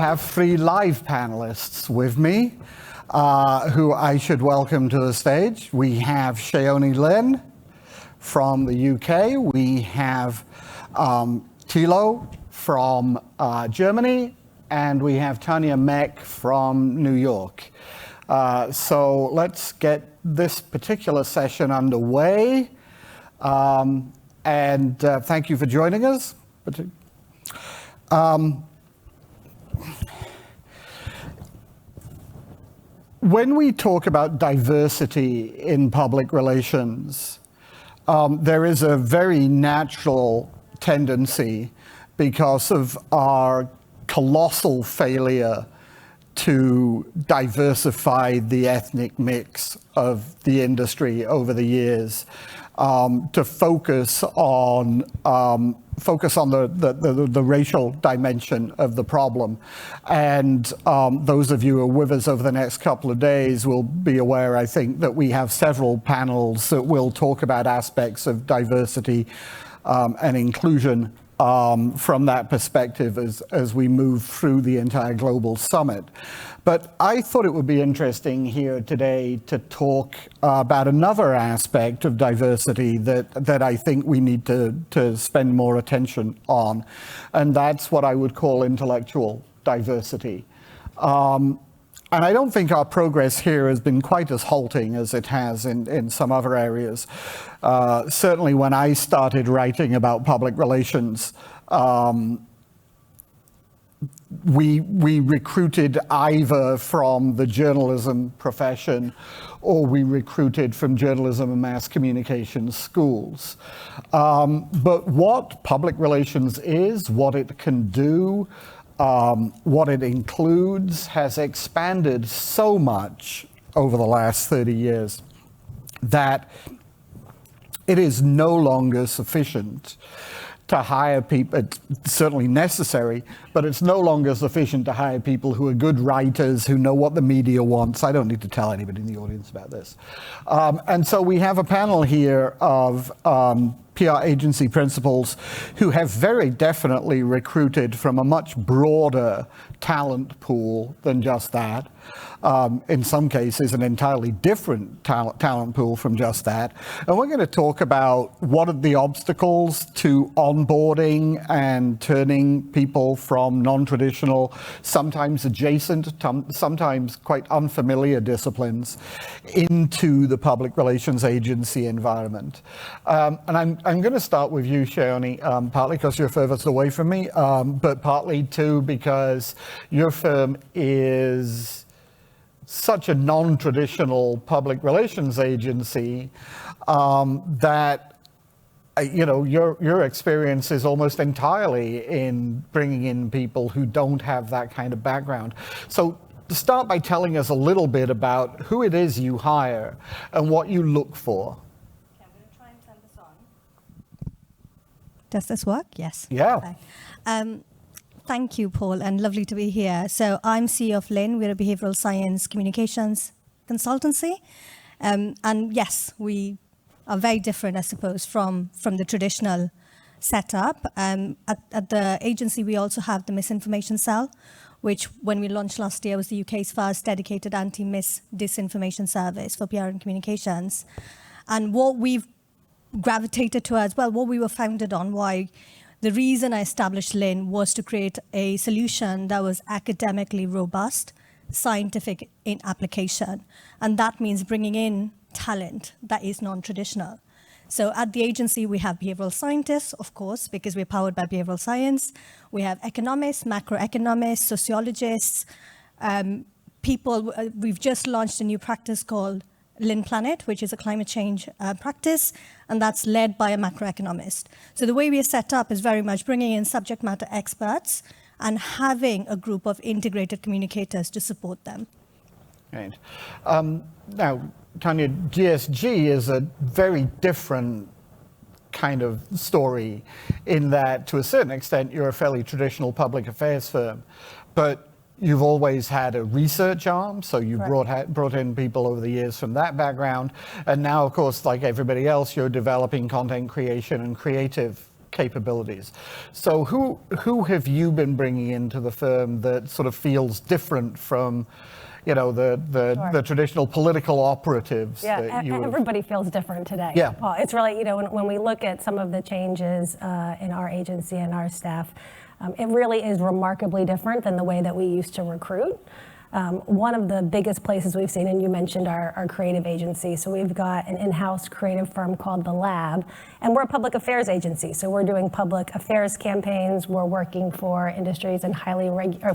have three live panelists with me, who I should welcome to the stage. We have Seonee Lin from the UK. We have Thilo from Germany, and we have Tanya Mek from New York. So let's get this particular session underway. And thank you for joining us. When we talk about diversity in public relations, there is a very natural tendency, because of our colossal failure to diversify the ethnic mix of the industry over the years, to focus on the racial dimension of the problem. And those of you who are with us over the next couple of days will be aware, I think, that we have several panels that will talk about aspects of diversity and inclusion from that perspective as we move through the entire global summit. But I thought it would be interesting here today to talk about another aspect of diversity that I think we need to spend more attention on, and that's what I would call intellectual diversity. And I don't think our progress here has been quite as halting as it has in some other areas. Certainly when I started writing about public relations, we recruited either from the journalism profession or we recruited from journalism and mass communication schools. But what public relations is, what it can do, what it includes, has expanded so much over the last 30 years that it is no longer sufficient to hire people. It's certainly necessary, but it's no longer sufficient to hire people who are good writers, who know what the media wants. I don't need to tell anybody in the audience about this. And so we have a panel here of PR agency principals who have very definitely recruited from a much broader talent pool than just that. In some cases, an entirely different talent pool from just that. And we're going to talk about what are the obstacles to onboarding and turning people from non-traditional, sometimes adjacent, sometimes quite unfamiliar disciplines into the public relations agency environment. And I'm going to start with you, Seonee, partly because you're furthest away from me, but partly too because your firm is such a non-traditional public relations agency that your experience is almost entirely in bringing in people who don't have that kind of background. So start by telling us a little bit about who it is you hire and what you look for. Okay, I'm going to try and turn this on. Does this work? Yes. Yeah. Okay. Thank you, Paul, and lovely to be here. So I'm CEO of Lin. We're a behavioral science communications consultancy. And yes, we are very different, I suppose, from the traditional setup. At the agency, we also have the misinformation cell, which when we launched last year was the UK's first dedicated anti-disinformation service for PR and communications. And what we've gravitated to as well, what we were founded on, why the reason I established Lin was to create a solution that was academically robust, scientific in application. And that means bringing in talent that is non-traditional. So at the agency, we have behavioral scientists, of course, because we're powered by behavioral science. We have economists, macroeconomists, sociologists, people. We've just launched a new practice called Lin Planet, which is a climate change practice, and that's led by a macroeconomist. So the way we are set up is very much bringing in subject matter experts and having a group of integrated communicators to support them. Right. Now, Tanya, GSG is a very different kind of story in that, to a certain extent, you're a fairly traditional public affairs firm, but you've always had a research arm, so you brought in people over the years from that background, and now, of course, like everybody else, you're developing content creation and creative capabilities. So who have you been bringing into the firm that sort of feels different from, you know, the traditional political operatives? Yeah, that you have? everybody feels different today. Yeah. Paul. It's really, you know, when we look at some of the changes in our agency and our staff, it really is remarkably different than the way that we used to recruit. One of the biggest places we've seen, and you mentioned our creative agency, so we've got an in-house creative firm called The Lab, and we're a public affairs agency, so we're doing public affairs campaigns, we're working for industries and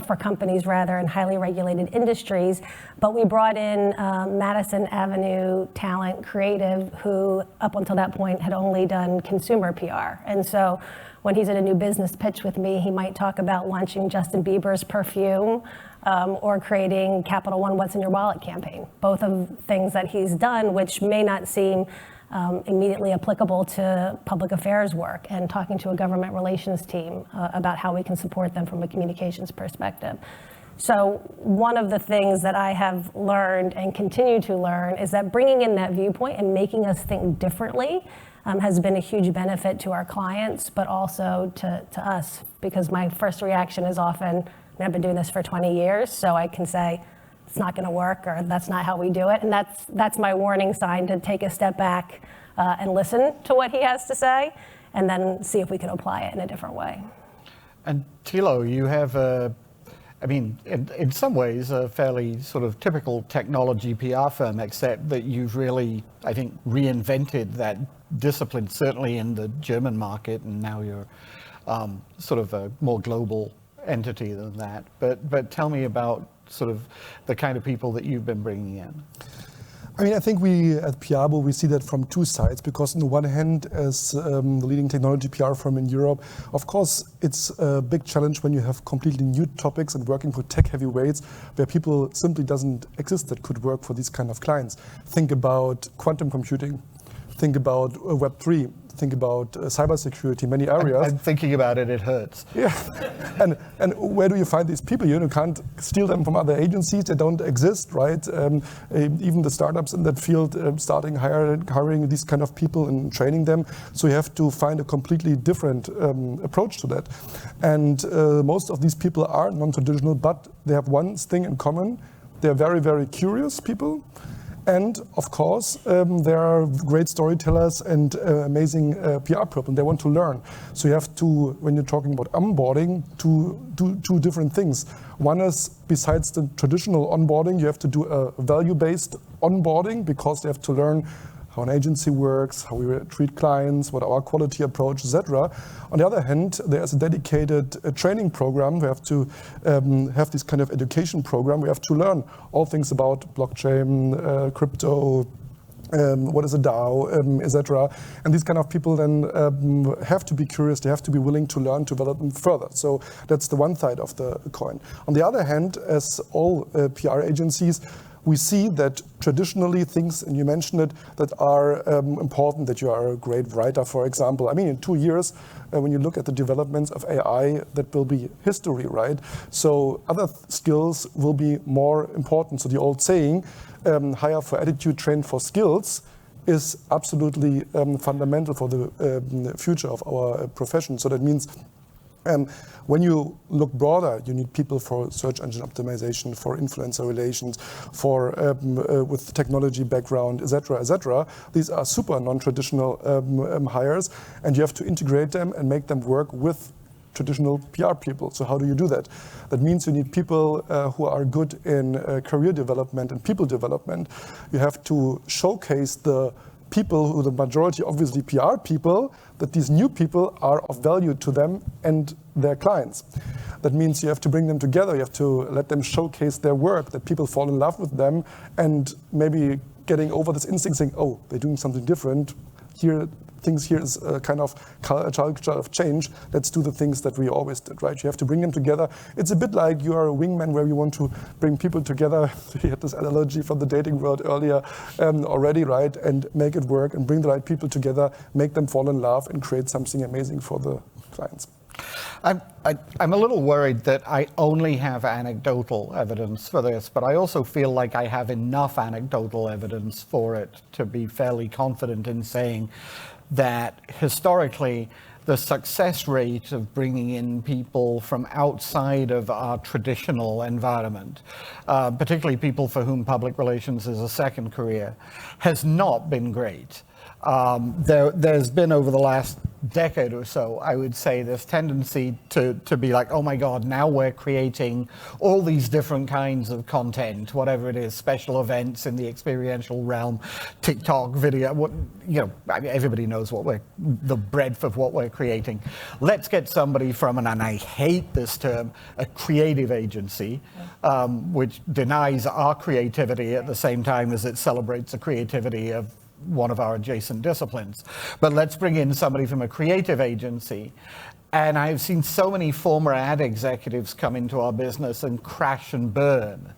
for companies rather, in highly regulated industries, but we brought in Madison Avenue talent creative who, up until that point, had only done consumer PR, and so when he's at a new business pitch with me, he might talk about launching Justin Bieber's perfume or creating Capital One What's in Your Wallet campaign. Both of things that he's done, which may not seem immediately applicable to public affairs work, and talking to a government relations team about how we can support them from a communications perspective. So one of the things that I have learned and continue to learn is that bringing in that viewpoint and making us think differently has been a huge benefit to our clients, but also to us, because my first reaction is often, I've been doing this for 20 years, so I can say, it's not gonna work, or that's not how we do it, and that's my warning sign to take a step back and listen to what he has to say, and then see if we can apply it in a different way. And Thilo, you have in some ways, a fairly sort of typical technology PR firm, except that you've really, I think, reinvented that discipline, certainly in the German market, and now you're sort of a more global entity than that. But tell me about sort of the kind of people that you've been bringing in. I mean, I think we at Piabo, we see that from two sides, because on the one hand, as the leading technology PR firm in Europe, of course, it's a big challenge when you have completely new topics and working for tech heavyweights where people simply doesn't exist that could work for these kind of clients. Think about quantum computing, think about Web3, think about cybersecurity, many areas. I'm thinking about it, it hurts. Yeah, and where do you find these people? You can't steal them from other agencies, they don't exist, right? Even the startups in that field starting hiring these kind of people and training them. So you have to find a completely different approach to that. And most of these people are non-traditional, but they have one thing in common. They're very, very curious people. And of course, they are great storytellers and amazing PR people, and they want to learn. So you have to, when you're talking about onboarding, to do two different things. One is, besides the traditional onboarding, you have to do a value-based onboarding, because they have to learn how an agency works, how we treat clients, what our quality approach, etc. On the other hand, there's a dedicated training program. We have to have this kind of education program. We have to learn all things about blockchain, crypto, what is a DAO, etc. And these kind of people then have to be curious, they have to be willing to learn, to develop them further. So that's the one side of the coin. On the other hand, as all PR agencies, we see that traditionally things, and you mentioned it, that are important, that you are a great writer, for example. I mean, in 2 years, when you look at the developments of AI, that will be history, right? So other skills will be more important. So the old saying, hire for attitude, train for skills, is absolutely fundamental for the future of our profession. So that means when you look broader, you need people for search engine optimization, for influencer relations, for with technology background, etc., etc. These are super non-traditional hires, and you have to integrate them and make them work with traditional PR people. So how do you do that? That means you need people who are good in career development and people development. You have to showcase the people who the majority, obviously PR people, that these new people are of value to them and their clients. That means you have to bring them together, you have to let them showcase their work, that people fall in love with them, and maybe getting over this instinct saying, oh, they're doing something different, things here is a kind of culture of change. Let's do the things that we always did, right? You have to bring them together. It's a bit like you are a wingman where you want to bring people together. We had this analogy from the dating world earlier already, right? And make it work and bring the right people together, make them fall in love and create something amazing for the clients. I'm a little worried that I only have anecdotal evidence for this, but I also feel like I have enough anecdotal evidence for it to be fairly confident in saying that historically the success rate of bringing in people from outside of our traditional environment, particularly people for whom public relations is a second career, has not been great. There's been over the last decade or so, I would say, this tendency to be like, oh my God, now we're creating all these different kinds of content, whatever it is, special events in the experiential realm, TikTok, video, I mean, everybody knows the breadth of what we're creating. Let's get somebody from, and I hate this term, a creative agency, which denies our creativity at the same time as it celebrates the creativity of one of our adjacent disciplines. But let's bring in somebody from a creative agency. And I've seen so many former ad executives come into our business and crash and burn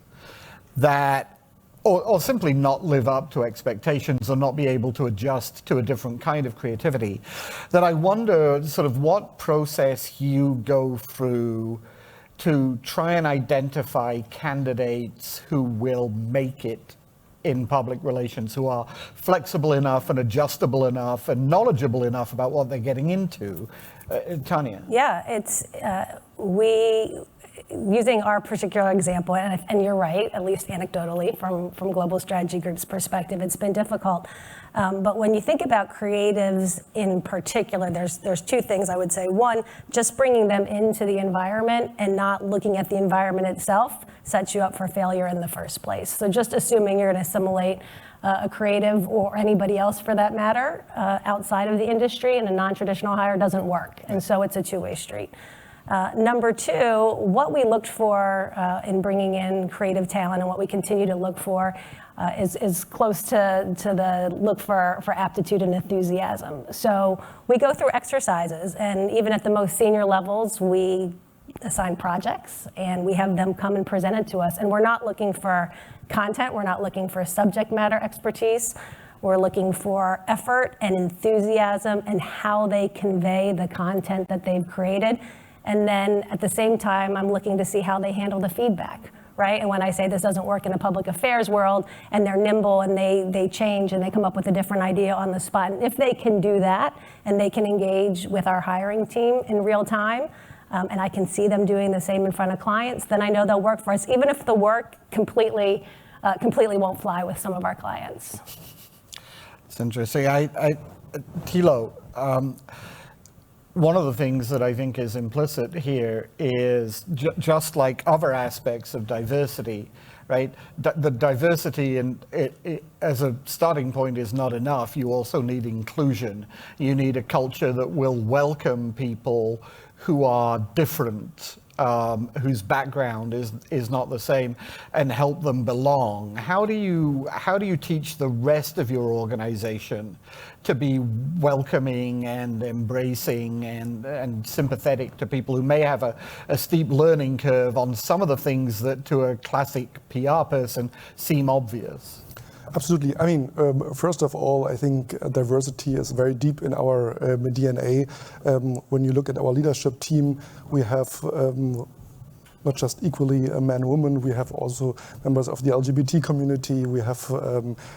that, or simply not live up to expectations or not be able to adjust to a different kind of creativity, that I wonder sort of what process you go through to try and identify candidates who will make it in public relations, who are flexible enough and adjustable enough and knowledgeable enough about what they're getting into. Tanya? Yeah, it's using our particular example, and you're right, at least anecdotally, from Global Strategy Group's perspective, it's been difficult. But when you think about creatives in particular, there's two things I would say. One, just bringing them into the environment and not looking at the environment itself sets you up for failure in the first place. So just assuming you're going to assimilate a creative or anybody else for that matter outside of the industry in a non-traditional hire doesn't work. And so it's a two-way street. Number two, what we looked for in bringing in creative talent and what we continue to look for is close to the look for aptitude and enthusiasm. So we go through exercises, and even at the most senior levels, we assign projects and we have them come and present it to us. And we're not looking for content, we're not looking for subject matter expertise. We're looking for effort and enthusiasm and how they convey the content that they've created. And then at the same time, I'm looking to see how they handle the feedback, right? And when I say this doesn't work in the public affairs world, and they're nimble and they change and they come up with a different idea on the spot, and if they can do that and they can engage with our hiring team in real time, and I can see them doing the same in front of clients, then I know they'll work for us, even if the work completely won't fly with some of our clients. It's interesting. Thilo, one of the things that I think is implicit here is just like other aspects of diversity, right? The diversity as a starting point is not enough. You also need inclusion. You need a culture that will welcome people who are different, whose background is not the same, and help them belong. How do you teach the rest of your organization to be welcoming and embracing and sympathetic to people who may have a steep learning curve on some of the things that to a classic PR person seem obvious? Absolutely. I mean, first of all, I think diversity is very deep in our DNA. When you look at our leadership team, we have not just equally man and woman, we have also members of the LGBT community, we have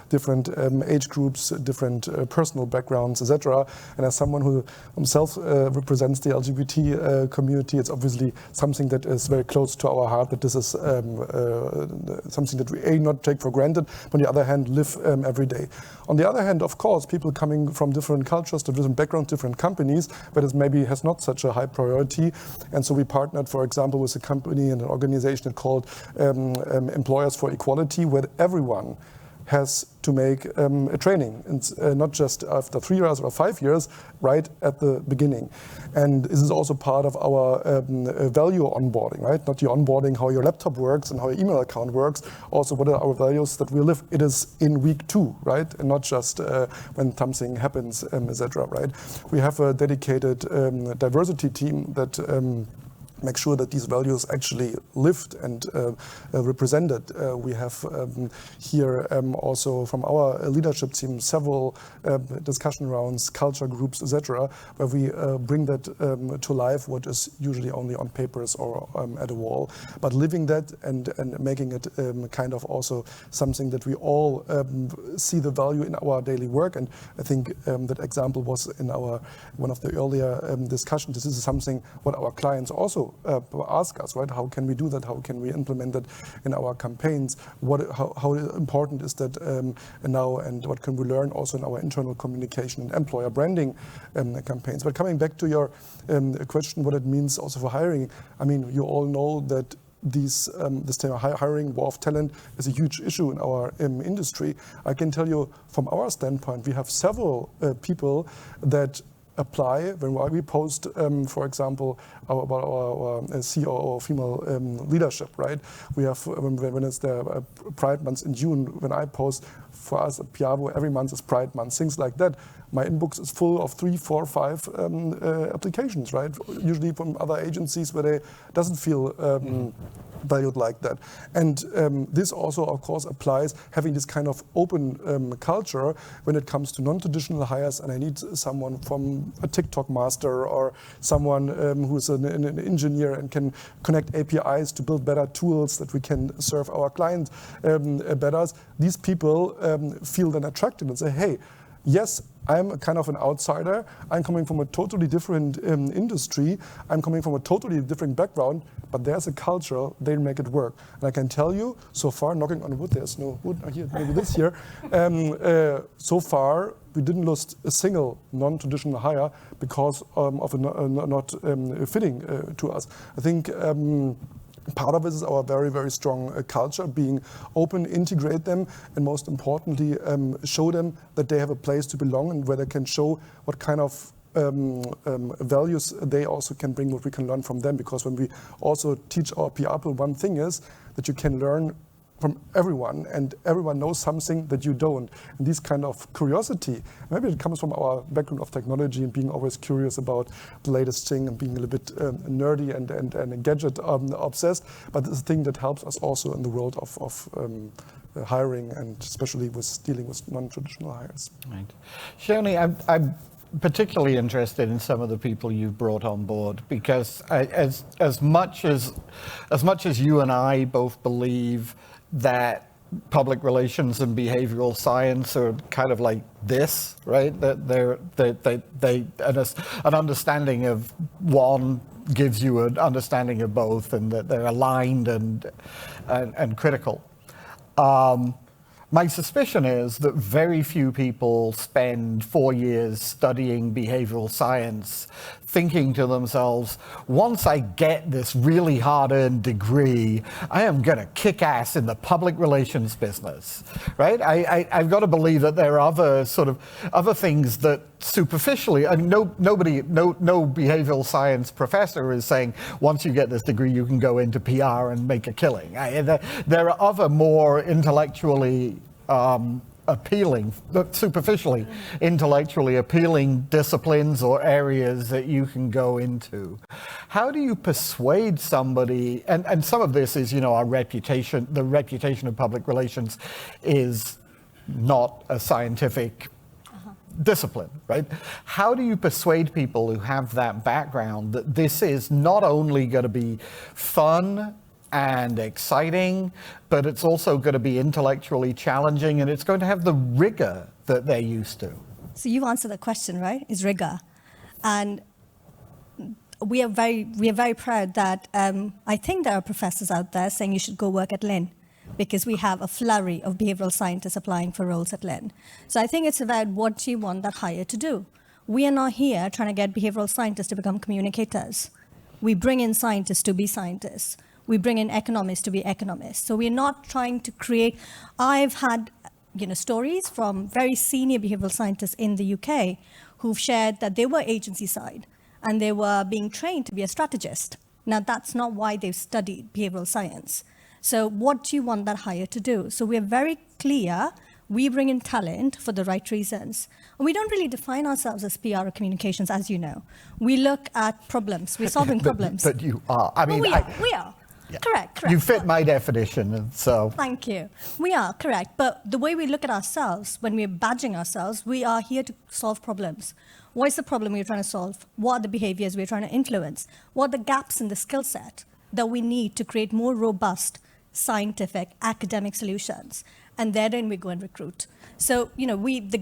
different age groups, different personal backgrounds, etc. And as someone who himself represents the LGBT community, it's obviously something that is very close to our heart, that this is something that we not take for granted, but on the other hand, live every day. On the other hand, of course, people coming from different cultures, different backgrounds, different companies, but it maybe has not such a high priority. And so we partnered, for example, with a company and an organization called Employers for Equality, where everyone has to make a training, and not just after 3 years or 5 years, right at the beginning. And this is also part of our value onboarding, right? Not your onboarding, how your laptop works and how your email account works, also what are our values that we live. It is in week 2, right? And not just when something happens, etc., right? We have a dedicated diversity team that make sure that these values actually lived and represented. We have here also from our leadership team several discussion rounds, culture groups, etc., where we bring that to life, what is usually only on papers or at a wall, but living that and making it kind of also something that we all see the value in our daily work. And I think that example was in our one of the earlier discussions. This is something what our clients also ask us, right? How can we do that? How can we implement that in our campaigns? How important is that now, and what can we learn also in our internal communication and employer branding campaigns? But coming back to your question, what it means also for hiring, I mean, you all know that this hiring war of talent is a huge issue in our industry. I can tell you from our standpoint, we have several people that apply when we post, for example, about our COO female leadership, right? We have, when it's the Pride Month in June, when I post, for us at Piavo, every month is Pride Month, things like that. My inbox is full of 3, 4, 5 applications, right? Usually from other agencies where they doesn't feel valued like that. And this also, of course, applies having this kind of open culture when it comes to non-traditional hires, and I need someone from a TikTok master or someone who's an engineer and can connect APIs to build better tools that we can serve our clients better. These people feel then attracted and say, hey, yes, I'm a kind of an outsider. I'm coming from a totally different industry. I'm coming from a totally different background, but there's a culture, they make it work. And I can tell you, so far, knocking on wood, there's no wood here, maybe this year, so far, we didn't lose a single non-traditional hire because of not fitting to us. I think part of it is our very, very strong culture, being open, integrate them, and most importantly, show them that they have a place to belong and where they can show what kind of values they also can bring, what we can learn from them. Because when we also teach our people, one thing is that you can learn from everyone, and everyone knows something that you don't. And this kind of curiosity, maybe it comes from our background of technology and being always curious about the latest thing and being a little bit nerdy and gadget obsessed, but it's a thing that helps us also in the world of hiring, and especially with dealing with non-traditional hires. Right. Shoni, I'm particularly interested in some of the people you've brought on board, because as much as you and I both believe that public relations and behavioral science are kind of like this, right? That an understanding of one gives you an understanding of both, and that they're aligned and critical. My suspicion is that very few people spend 4 years studying behavioral science thinking to themselves, once I get this really hard-earned degree, I am going to kick ass in the public relations business, right? I've got to believe that there are other things that superficially, I mean, no behavioral science professor is saying, once you get this degree, you can go into PR and make a killing. There are other more intellectually appealing, superficially intellectually appealing disciplines or areas that you can go into. How do you persuade somebody, and some of this is, our reputation, the reputation of public relations is not a scientific discipline, right? How do you persuade people who have that background that this is not only going to be fun and exciting, but it's also going to be intellectually challenging, and it's going to have the rigor that they're used to? So you answered the question, right? Is rigor. And we are very proud that I think there are professors out there saying you should go work at Lynn, because we have a flurry of behavioral scientists applying for roles at Lynn. So I think it's about what you want that hire to do. We are not here trying to get behavioral scientists to become communicators. We bring in scientists to be scientists. We bring in economists to be economists. So we're not trying to create, I've had stories from very senior behavioral scientists in the UK who've shared that they were agency side and they were being trained to be a strategist. Now that's not why they've studied behavioral science. So what do you want that hire to do? So we're very clear We bring in talent for the right reasons. And we don't really define ourselves as PR or communications, as you know. We look at problems. We're solving problems. But you are. I mean, we are. Yeah. Correct. You fit my definition, and so. Thank you. We are, correct. But the way we look at ourselves, when we're badging ourselves, we are here to solve problems. What is the problem we're trying to solve? What are the behaviors we're trying to influence? What are the gaps in the skill set that we need to create more robust, scientific, academic solutions? And therein we go and recruit. So, the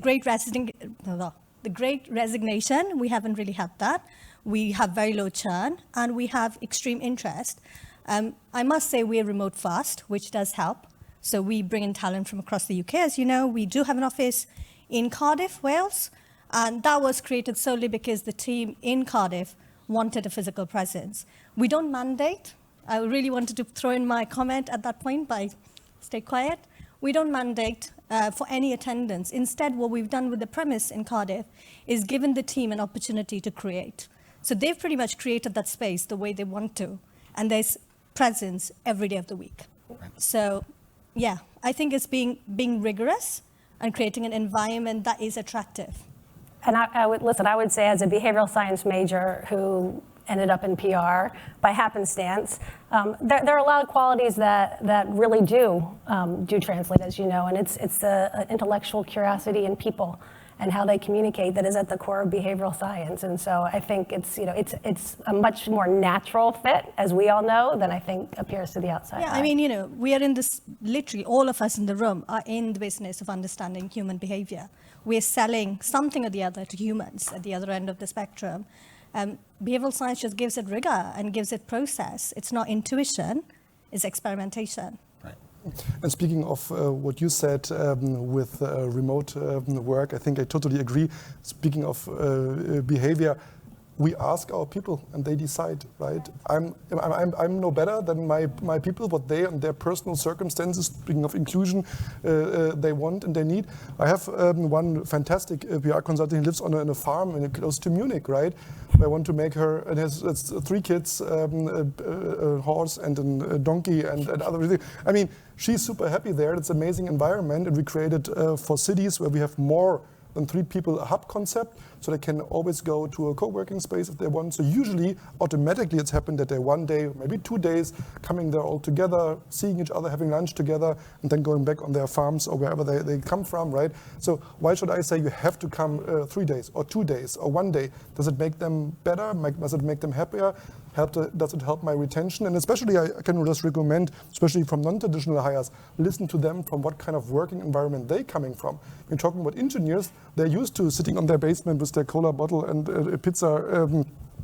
great resignation, we haven't really had that. We have very low churn, and we have extreme interest. I must say we're remote first, which does help. So we bring in talent from across the UK. As you know, we do have an office in Cardiff, Wales, and that was created solely because the team in Cardiff wanted a physical presence. We don't mandate. I really wanted to throw in my comment at that point, but I stay quiet. We don't mandate for any attendance. Instead, what we've done with the premise in Cardiff is given the team an opportunity to create. So they've pretty much created that space the way they want to, and there's presence every day of the week. So, yeah, I think it's being rigorous and creating an environment that is attractive. And I would say as a behavioral science major who ended up in PR by happenstance, there are a lot of qualities that really do translate, as you know, and it's the intellectual curiosity in people and how they communicate that is at the core of behavioral science. And so I think it's a much more natural fit, as we all know, than I think appears to the outside. Yeah, I mean, we are in this, literally all of us in the room are in the business of understanding human behavior. We're selling something or the other to humans at the other end of the spectrum. Behavioral science just gives it rigor and gives it process. It's not intuition, it's experimentation. And speaking of what you said with remote work, I think I totally agree. Speaking of behavior, we ask our people and they decide, right? I'm no better than my people, what they and their personal circumstances, speaking of inclusion, they want and they need. I have one fantastic PR consultant who lives on a farm close to Munich, right? I want to make her, and has 3 kids, a horse and a donkey and other things. I mean, she's super happy there. It's an amazing environment, and we created for cities where we have more than 3 people a hub concept, so they can always go to a co-working space if they want. So usually, automatically, it's happened that they one day, maybe 2 days, coming there all together, seeing each other, having lunch together, and then going back on their farms or wherever they come from, right? So why should I say you have to come 3 days or 2 days or 1 day? Does it make them better? Does it make them happier? Does it help my retention? And especially, I can just recommend, especially from non-traditional hires, listen to them from what kind of working environment they're coming from. We're talking about engineers, they're used to sitting on their basement with their cola bottle and a pizza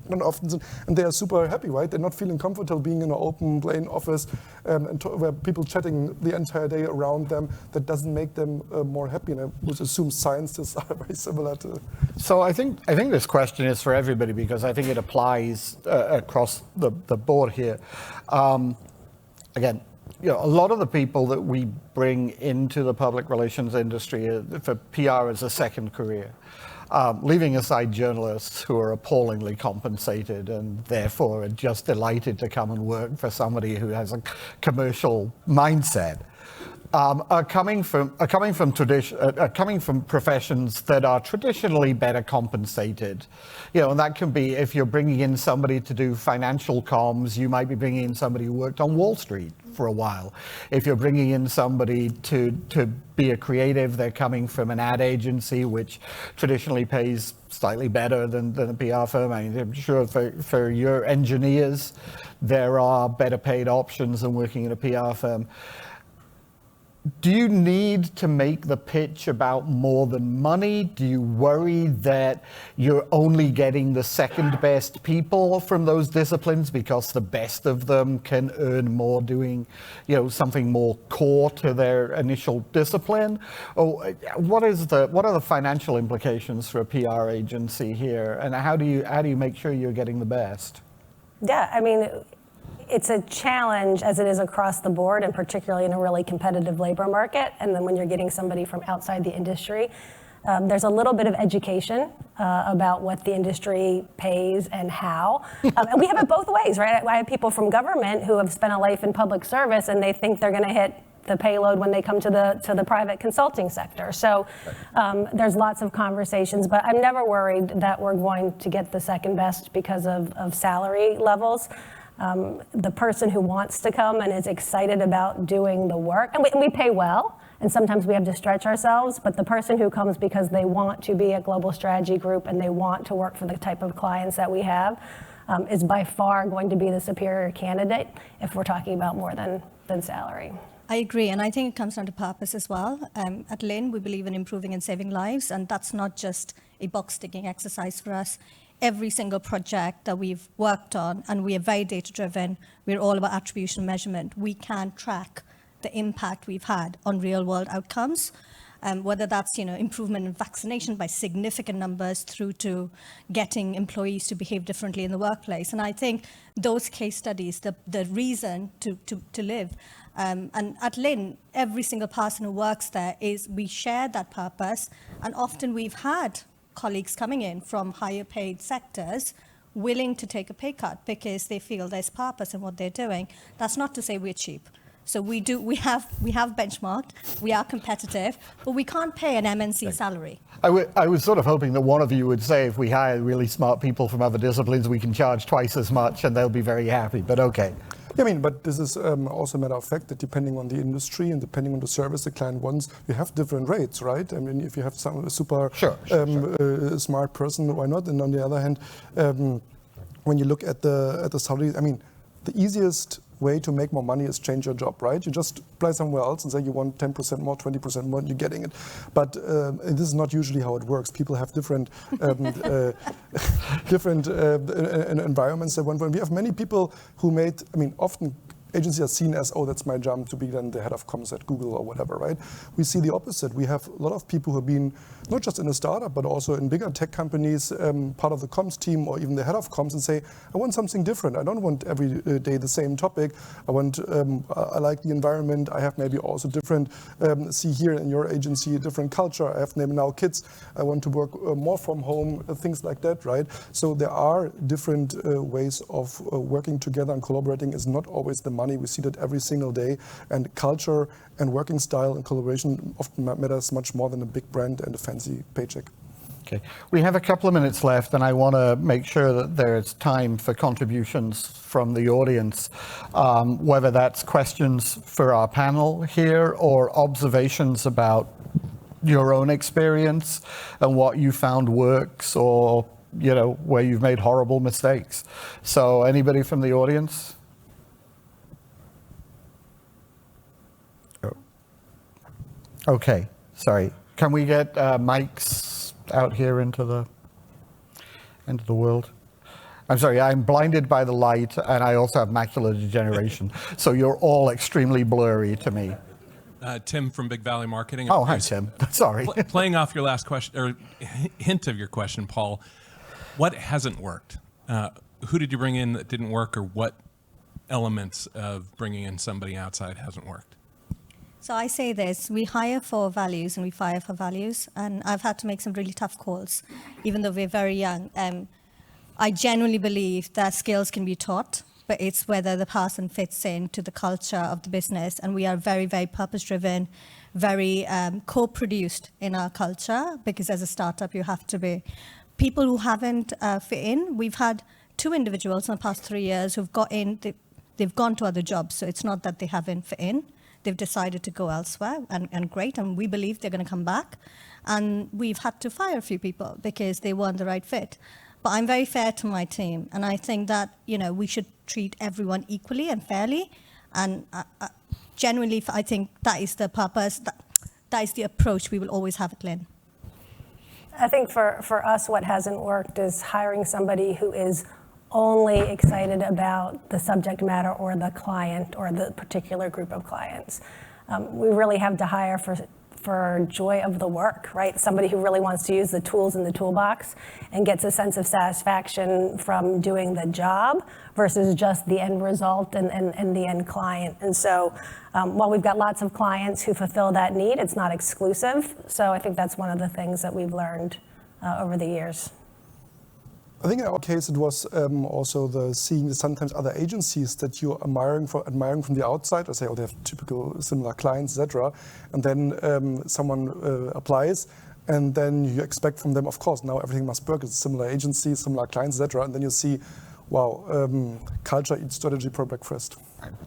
and often, and they are super happy, right? They're not feeling comfortable being in an open, plain office where people chatting the entire day around them. That doesn't make them more happy, and I would assume scientists are very similar to. So I think this question is for everybody because I think it applies across the board here. Again, a lot of the people that we bring into the public relations industry for PR as a second career. Leaving aside journalists who are appallingly compensated and therefore are just delighted to come and work for somebody who has a commercial mindset, are coming from professions that are traditionally better compensated. And that can be if you're bringing in somebody to do financial comms, you might be bringing in somebody who worked on Wall Street for a while. If you're bringing in somebody to be a creative, they're coming from an ad agency, which traditionally pays slightly better than a PR firm. I mean, I'm sure for your engineers, there are better paid options than working in a PR firm. Do you need to make the pitch about more than money? Do you worry that you're only getting the second best people from those disciplines because the best of them can earn more doing, something more core to their initial discipline? Or what are the financial implications for a PR agency here, and how do you make sure you're getting the best? Yeah, I mean, it's a challenge as it is across the board, and particularly in a really competitive labor market. And then when you're getting somebody from outside the industry, there's a little bit of education about what the industry pays and how. And we have it both ways, right? I have people from government who have spent a life in public service and they think they're going to hit the payload when they come to the private consulting sector. So there's lots of conversations, but I'm never worried that we're going to get the second best because of salary levels. The person who wants to come and is excited about doing the work, and we pay well, and sometimes we have to stretch ourselves, but the person who comes because they want to be a global strategy group and they want to work for the type of clients that we have is by far going to be the superior candidate if we're talking about more than salary. I agree, and I think it comes down to purpose as well. At Lynn, we believe in improving and saving lives, and that's not just a box-ticking exercise for us. Every single project that we've worked on, and we are very data-driven, we're all about attribution measurement. We can track the impact we've had on real-world outcomes, whether that's improvement in vaccination by significant numbers through to getting employees to behave differently in the workplace. And I think those case studies, the reason to live. And at Lynn, every single person who works there we share that purpose, and often we've had colleagues coming in from higher paid sectors willing to take a pay cut because they feel there's purpose in what they're doing. That's not to say we're cheap. So we have benchmarked, we are competitive, but we can't pay an MNC salary. I was sort of hoping that one of you would say if we hire really smart people from other disciplines, we can charge twice as much and they'll be very happy, but okay. Yeah, I mean, but this is also a matter of fact that depending on the industry and depending on the service the client wants, you have different rates, right? I mean, if you have some super smart person, why not? And on the other hand, when you look at the salary, I mean, the easiest way to make more money is change your job, right? You just apply somewhere else and say you want 10% more, 20% more, and you're getting it. But this is not usually how it works. People have different environments they want. We have many people who often agencies are seen as, oh, that's my job to be then the head of comms at Google or whatever, right? We see the opposite. We have a lot of people who have been not just in a startup, but also in bigger tech companies, part of the comms team or even the head of comms, and say, I want something different. I don't want every day the same topic. I like the environment. I have maybe also different, see here in your agency, a different culture. I have maybe now kids. I want to work more from home, things like that, right? So there are different ways of working together, and collaborating is not always the money. We see that every single day, and culture and working style and collaboration often matters much more than a big brand and a fancy paycheck. Okay, we have a couple of minutes left, and I want to make sure that there's time for contributions from the audience, whether that's questions for our panel here or observations about your own experience and what you found works, or where you've made horrible mistakes. So anybody from the audience? Okay, sorry. Can we get mics out here into the world? I'm sorry, I'm blinded by the light, and I also have macular degeneration, so you're all extremely blurry to me. Tim from Big Valley Marketing. Oh, hi, Tim. Sorry. Playing off your last question, or hint of your question, Paul, what hasn't worked? Who did you bring in that didn't work, or what elements of bringing in somebody outside hasn't worked? So I say this, we hire for values and we fire for values, and I've had to make some really tough calls, even though we're very young. I genuinely believe that skills can be taught, but it's whether the person fits into the culture of the business, and we are very, very purpose-driven, very co-produced in our culture, because as a startup you have to be. People who haven't fit in, we've had 2 individuals in the past 3 years who've got in, they've gone to other jobs, so it's not that they haven't fit in. They've decided to go elsewhere, and great, and we believe they're going to come back. And we've had to fire a few people because they weren't the right fit. But I'm very fair to my team, and I think that we should treat everyone equally and fairly. And genuinely, I think that is the purpose, that is the approach we will always have at Lynn. I think for us, what hasn't worked is hiring somebody who is only excited about the subject matter or the client or the particular group of clients. We really have to hire for joy of the work, right? Somebody who really wants to use the tools in the toolbox and gets a sense of satisfaction from doing the job versus just the end result and the end client. And so while we've got lots of clients who fulfill that need, it's not exclusive. So I think that's one of the things that we've learned over the years. I think in our case it was also seeing sometimes other agencies that you're admiring from the outside, or say, oh, they have typical similar clients, etc. And then someone applies, and then you expect from them, of course, now everything must work. It's similar agencies, similar clients, etc. And then you see, wow, culture eats strategy for breakfast.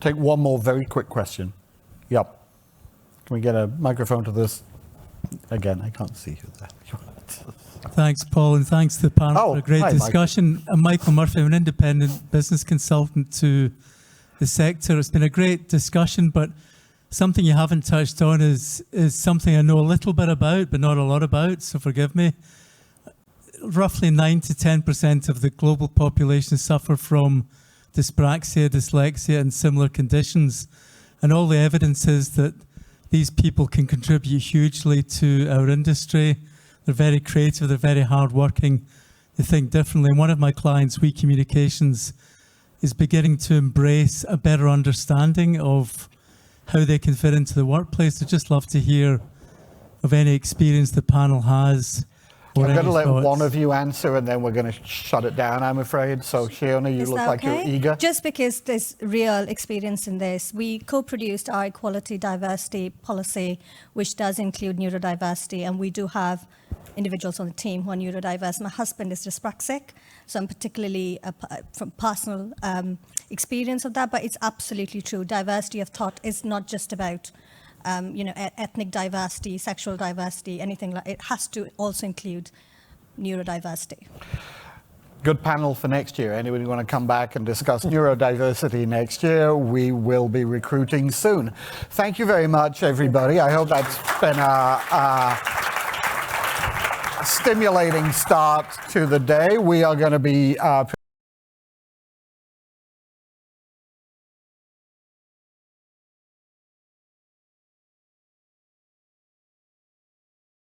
Take one more very quick question. Yep. Can we get a microphone to this? Again, I can't see who that. Thanks, Paul, and thanks to the panel for a great hi, discussion. I'm Michael Murphy. I'm an independent business consultant to the sector. It's been a great discussion, but something you haven't touched on is something I know a little bit about, but not a lot about, so forgive me. Roughly 9 to 10% of the global population suffer from dyspraxia, dyslexia, and similar conditions. And all the evidence is that these people can contribute hugely to our industry. They're very creative, they're very hardworking, they think differently. And one of my clients, We Communications, is beginning to embrace a better understanding of how they can fit into the workplace. I'd just love to hear of any experience the panel has. I'm going to let one of you answer, and then we're going to shut it down, I'm afraid. So, Shiona, you Is look that like you're okay? eager. Just because there's real experience in this, we co-produced our equality diversity policy, which does include neurodiversity, and we do have individuals on the team who are neurodiverse. My husband is dyspraxic, so I'm particularly from personal experience of that, but it's absolutely true. Diversity of thought is not just about ethnic diversity, sexual diversity, anything like it has to also include neurodiversity. Good panel for next year. Anybody want to come back and discuss neurodiversity next year? We will be recruiting soon. Thank you very much, everybody. I hope that's been a stimulating start to the day. We are going to be